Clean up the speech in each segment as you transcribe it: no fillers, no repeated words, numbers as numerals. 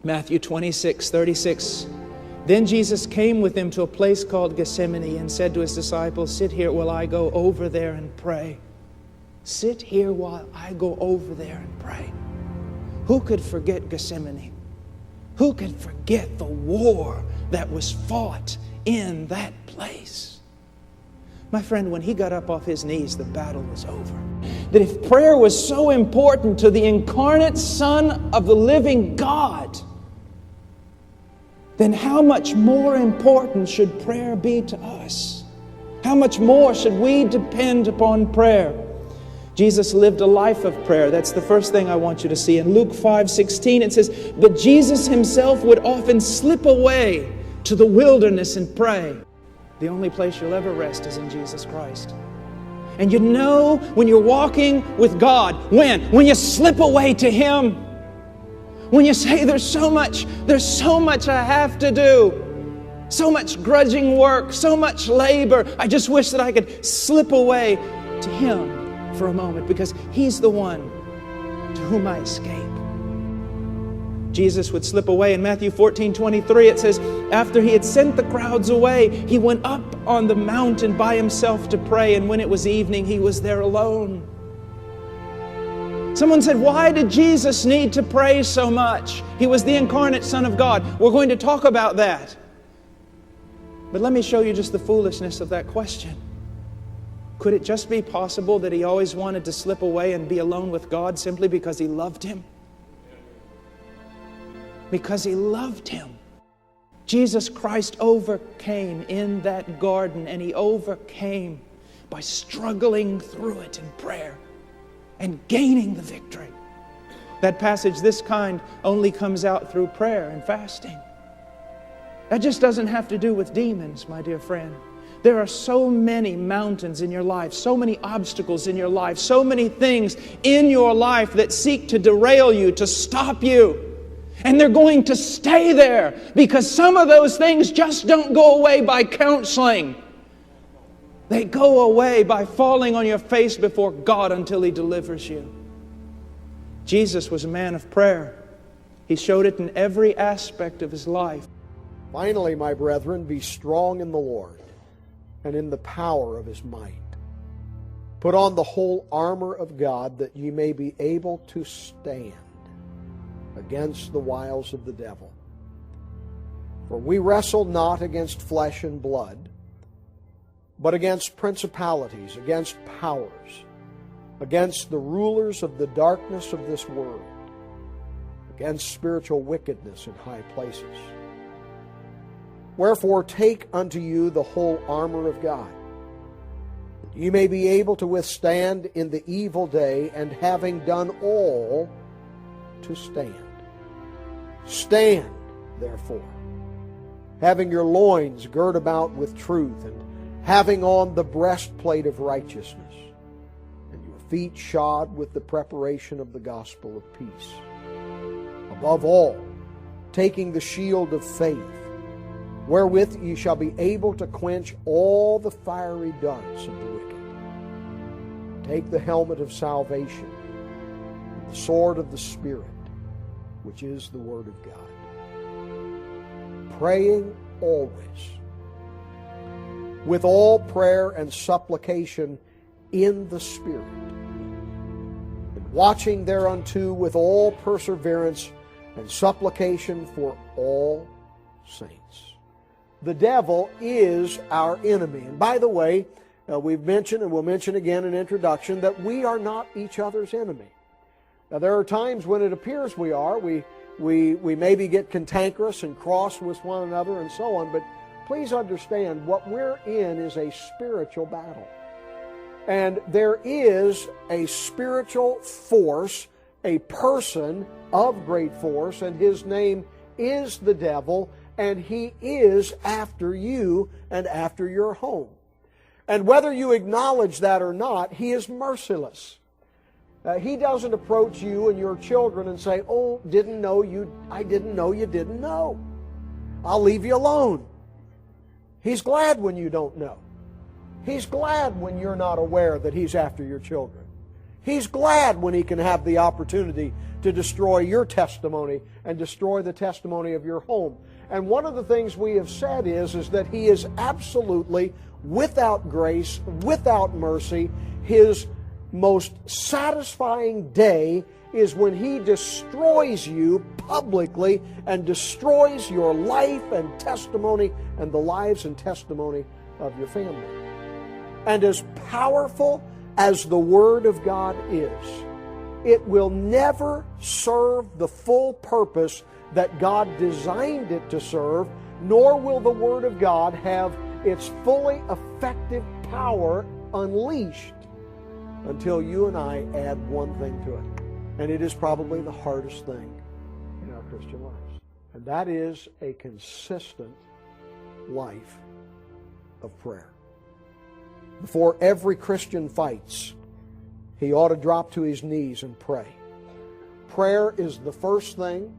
Matthew 26:36. Then Jesus came with them to a place called Gethsemane and said to His disciples, "Sit here while I go over there and pray." Sit here while I go over there and pray. Who could forget Gethsemane? Who could forget the war that was fought in that place? My friend, when He got up off His knees, the battle was over. That if prayer was so important to the incarnate Son of the living God, then how much more important should prayer be to us? How much more should we depend upon prayer? Jesus lived a life of prayer. That's the first thing I want you to see. In Luke 5:16 it says, "But Jesus Himself would often slip away to the wilderness and pray." The only place you'll ever rest is in Jesus Christ. And you know when you're walking with God, when you slip away to Him. When you say, there's so much I have to do. So much grudging work, so much labor. I just wish that I could slip away to Him for a moment, because He's the one to whom I escape. Jesus would slip away. In Matthew 14:23 it says, after He had sent the crowds away, He went up on the mountain by Himself to pray, and when it was evening, He was there alone. Someone said, why did Jesus need to pray so much? He was the incarnate Son of God. We're going to talk about that. But let me show you just the foolishness of that question. Could it just be possible that He always wanted to slip away and be alone with God simply because He loved Him? Because He loved Him. Jesus Christ overcame in that garden, and He overcame by struggling through it in prayer and gaining the victory. That passage, this kind, only comes out through prayer and fasting. That just doesn't have to do with demons, my dear friend. There are so many mountains in your life, so many obstacles in your life, so many things in your life that seek to derail you, to stop you. And they're going to stay there because some of those things just don't go away by counseling. They go away by falling on your face before God until He delivers you. Jesus was a man of prayer. He showed it in every aspect of His life. Finally, my brethren, be strong in the Lord and in the power of His might. Put on the whole armor of God, that ye may be able to stand against the wiles of the devil. For we wrestle not against flesh and blood, but against principalities, against powers, against the rulers of the darkness of this world, against spiritual wickedness in high places. Wherefore take unto you the whole armor of God, that ye may be able to withstand in the evil day, and having done all, to stand. Stand, therefore, having your loins girt about with truth, and having on the breastplate of righteousness, and your feet shod with the preparation of the gospel of peace. Above all, taking the shield of faith, wherewith ye shall be able to quench all the fiery darts of the wicked. Take the helmet of salvation, and the sword of the Spirit, which is the Word of God. Praying always, with all prayer and supplication in the Spirit, and watching thereunto with all perseverance and supplication for all saints. The devil is our enemy. And by the way, we've mentioned, and we'll mention again in introduction, that we are not each other's enemy. Now, there are times when it appears we are. We maybe get cantankerous and cross with one another and so on, but please understand, what we're in is a spiritual battle. And there is a spiritual force, a person of great force, and his name is the devil, and he is after you and after your home. And whether you acknowledge that or not, he is merciless. He doesn't approach you and your children and say, oh, I didn't know you didn't know. I'll leave you alone. He's glad when you don't know. He's glad when you're not aware that he's after your children. He's glad when He can have the opportunity to destroy your testimony and destroy the testimony of your home. And one of the things we have said is that He is absolutely without grace, without mercy. His most satisfying day is when He destroys you publicly and destroys your life and testimony and the lives and testimony of your family. And as powerful as the Word of God is, it will never serve the full purpose that God designed it to serve, nor will the Word of God have its fully effective power unleashed until you and I add one thing to it. And it is probably the hardest thing in our Christian lives. And that is a consistent life of prayer. Before every Christian fights, he ought to drop to his knees and pray. Prayer is the first thing,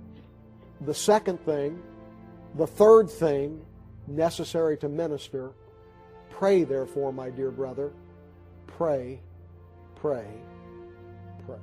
the second thing, the third thing necessary to minister. Pray, therefore, my dear brother. Pray, pray, pray.